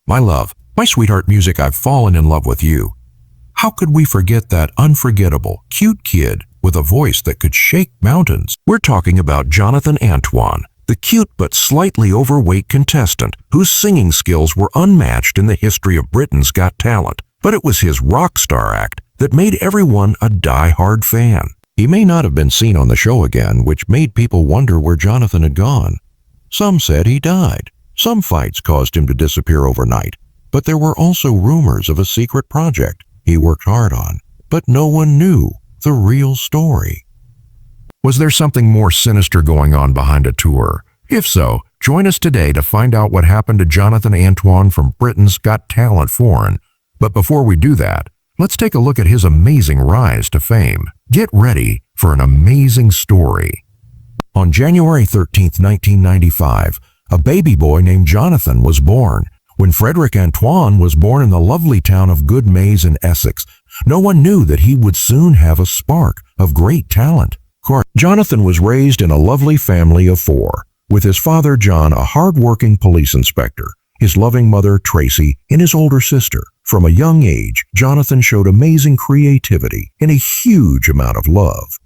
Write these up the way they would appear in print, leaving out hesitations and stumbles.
My love, my sweetheart music, I've fallen in love with you. How could we forget that unforgettable, cute kid with a voice that could shake mountains? We're talking about Jonathan Antoine, the cute but slightly overweight contestant whose singing skills were unmatched in the history of Britain's Got Talent. But it was his rock star act that made everyone a die-hard fan. He may not have been seen on the show again, which made people wonder where Jonathan had gone. Some said he died. Some fights caused him to disappear overnight. But there were also rumors of a secret project he worked hard on. But no one knew the real story. Was there something more sinister going on behind a tour? If so, join us today to find out what happened to Jonathan Antoine from Britain's Got Talent Foreign. But before we do that, let's take a look at his amazing rise to fame. Get ready for an amazing story. On January 13, 1995, a baby boy named Jonathan was born. When Frederick Antoine was born in the lovely town of Goodmayes in Essex, no one knew that he would soon have a spark of great talent. Jonathan was raised in a lovely family of four, with his father John, a hard-working police inspector, his loving mother Tracy, and his older sister. From a young age, Jonathan showed amazing creativity and a huge amount of love.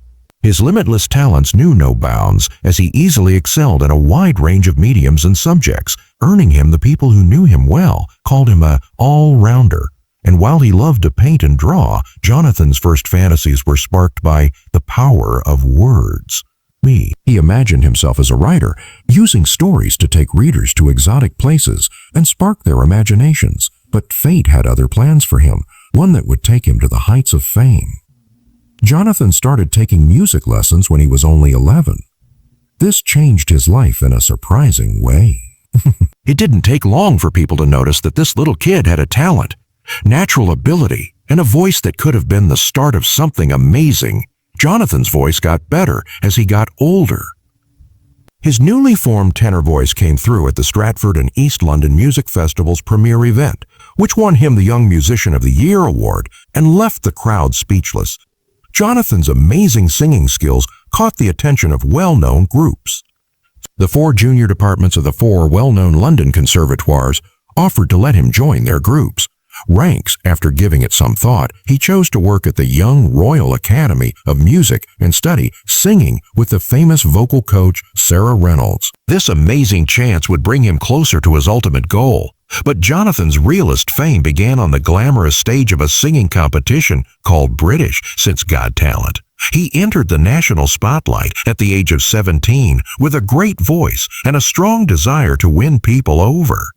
His limitless talents knew no bounds, as he easily excelled in a wide range of mediums and subjects, earning him the people who knew him well called him a all-rounder. And while he loved to paint and draw, Jonathan's first fantasies were sparked by the power of words. He imagined himself as a writer, using stories to take readers to exotic places and spark their imaginations. But fate had other plans for him, one that would take him to the heights of fame. Jonathan started taking music lessons when he was only 11. This changed his life in a surprising way. It didn't take long for people to notice that this little kid had a talent, natural ability, and a voice that could have been the start of something amazing. Jonathan's voice got better as he got older. His newly formed tenor voice came through at the Stratford and East London Music Festival's premiere event, which won him the Young Musician of the Year award and left the crowd speechless. Jonathan's amazing singing skills caught the attention of well-known groups. The four junior departments of the four well-known London conservatoires offered to let him join their groups. Ranks, after giving it some thought, he chose to work at the Young Royal Academy of Music and study singing with the famous vocal coach Sarah Reynolds. This amazing chance would bring him closer to his ultimate goal. But Jonathan's realest fame began on the glamorous stage of a singing competition called British Got Talent. He entered the national spotlight at the age of 17 with a great voice and a strong desire to win people over.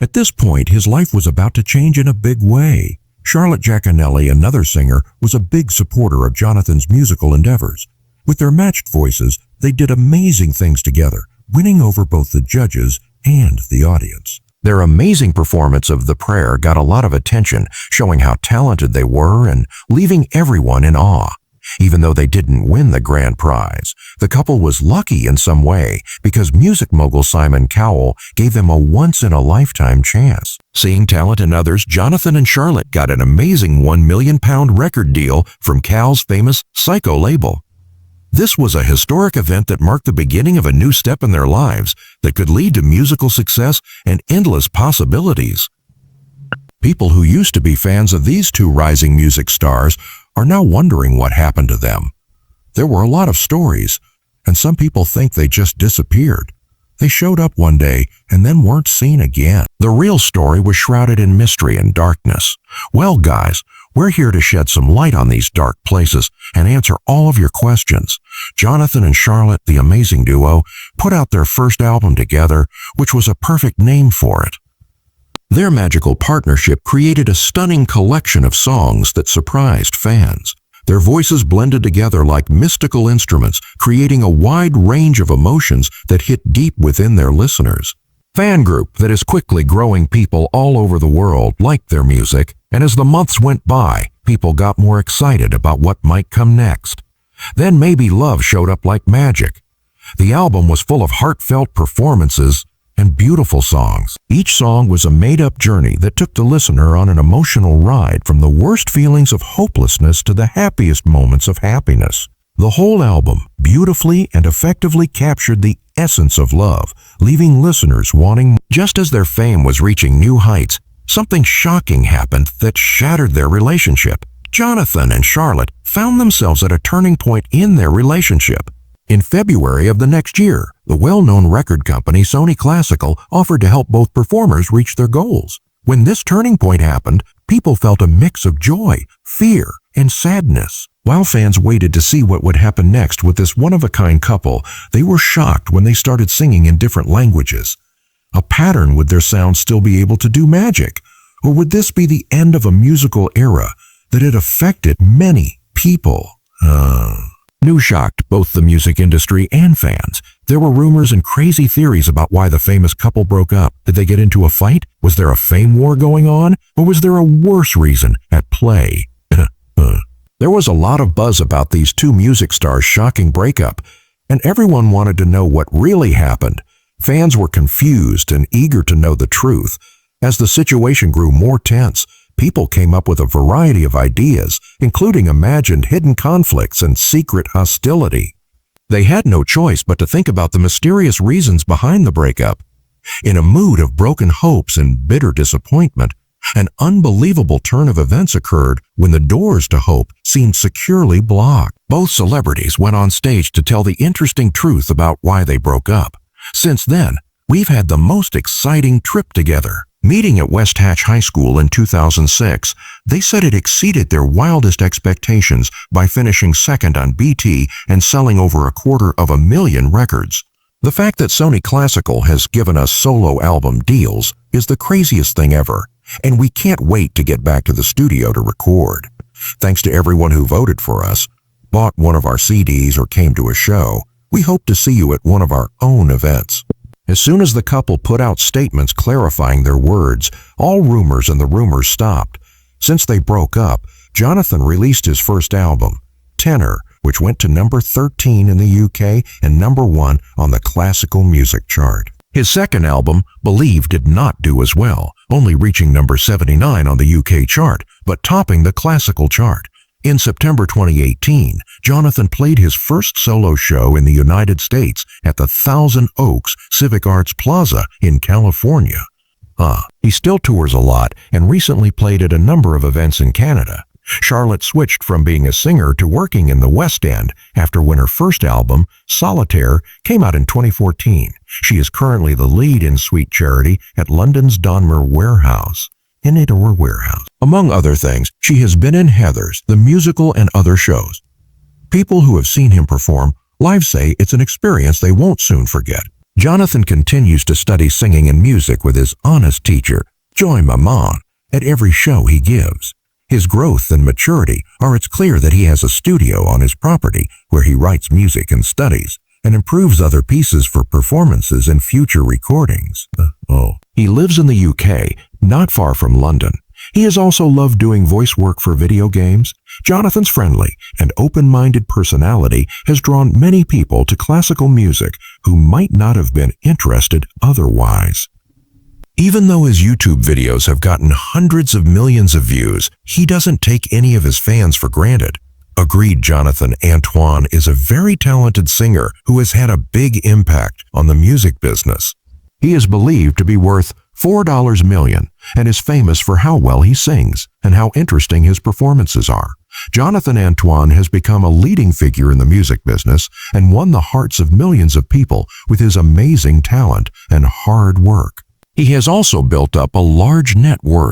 At this point, his life was about to change in a big way. Charlotte Giaconelli, another singer, was a big supporter of Jonathan's musical endeavors. With their matched voices, they did amazing things together, winning over both the judges and the audience. Their amazing performance of The Prayer got a lot of attention, showing how talented they were and leaving everyone in awe. Even though they didn't win the grand prize, the couple was lucky in some way because music mogul Simon Cowell gave them a once-in-a-lifetime chance. Seeing talent in others, Jonathan and Charlotte got an amazing £1 million record deal from Cal's famous Psycho label. This was a historic event that marked the beginning of a new step in their lives that could lead to musical success and endless possibilities. People who used to be fans of these two rising music stars are now wondering what happened to them. There were a lot of stories, and some people think they just disappeared. They showed up one day and then weren't seen again. The real story was shrouded in mystery and darkness. Well, guys, we're here to shed some light on these dark places and answer all of your questions. Jonathan and Charlotte, the amazing duo, put out their first album together, which was a perfect name for it. Their magical partnership created a stunning collection of songs that surprised fans. Their voices blended together like mystical instruments, creating a wide range of emotions that hit deep within their listeners. Fan group that is quickly growing. People all over the world liked their music, and as the months went by, people got more excited about what might come next. Then Maybe Love showed up like magic. The album was full of heartfelt performances and beautiful songs. Each song was a made-up journey that took the listener on an emotional ride from the worst feelings of hopelessness to the happiest moments of happiness. The whole album beautifully and effectively captured the essence of love, leaving listeners wanting more. Just as their fame was reaching new heights, something shocking happened that shattered their relationship. Jonathan and Charlotte found themselves at a turning point in their relationship. In February of the next year, the well-known record company Sony Classical offered to help both performers reach their goals. When this turning point happened, people felt a mix of joy, fear, and sadness. While fans waited to see what would happen next with this one-of-a-kind couple, they were shocked when they started singing in different languages. A pattern would their sound still be able to do magic? Or would this be the end of a musical era that had affected many people? News shocked both the music industry and fans. There were rumors and crazy theories about why the famous couple broke up. Did they get into a fight? Was there a fame war going on? Or was there a worse reason at play? There was a lot of buzz about these two music stars' shocking breakup, and everyone wanted to know what really happened. Fans were confused and eager to know the truth. As the situation grew more tense, people came up with a variety of ideas, including imagined hidden conflicts and secret hostility. They had no choice but to think about the mysterious reasons behind the breakup. In a mood of broken hopes and bitter disappointment, an unbelievable turn of events occurred when the doors to hope seemed securely blocked. Both celebrities went on stage to tell the interesting truth about why they broke up. Since then, we've had the most exciting trip together. Meeting at West Hatch High School in 2006, they said it exceeded their wildest expectations by finishing second on BT and selling over 250,000 records. The fact that Sony Classical has given us solo album deals is the craziest thing ever, and we can't wait to get back to the studio to record. Thanks to everyone who voted for us, bought one of our CDs, or came to a show. We hope to see you at one of our own events. As soon as the couple put out statements clarifying their words, all rumors and the rumors stopped. Since they broke up, Jonathan released his first album, Tenor, which went to number 13 in the UK and number 1 on the classical music chart. His second album, Believe, did not do as well, only reaching number 79 on the UK chart, but topping the classical chart. In September 2018, Jonathan played his first solo show in the United States at the Thousand Oaks Civic Arts Plaza in California. He still tours a lot and recently played at a number of events in Canada. Charlotte switched from being a singer to working in the West End after when her first album, Solitaire, came out in 2014. She is currently the lead in Sweet Charity at London's Donmar Warehouse. Among other things, she has been in Heathers, the musical, and other shows. People who have seen him perform live say it's an experience they won't soon forget. Jonathan continues to study singing and music with his honest teacher, Joy Maman, at every show he gives. His growth and maturity are it's clear that he has a studio on his property where he writes music and studies and improves other pieces for performances and future recordings. He lives in the UK, not far from London. He has also loved doing voice work for video games. Jonathan's friendly and open-minded personality has drawn many people to classical music who might not have been interested otherwise. Even though his YouTube videos have gotten hundreds of millions of views, he doesn't take any of his fans for granted. Agreed, Jonathan Antoine is a very talented singer who has had a big impact on the music business. He is believed to be worth $4 million and is famous for how well he sings and how interesting his performances are. Jonathan Antoine has become a leading figure in the music business and won the hearts of millions of people with his amazing talent and hard work. He has also built up a large net worth.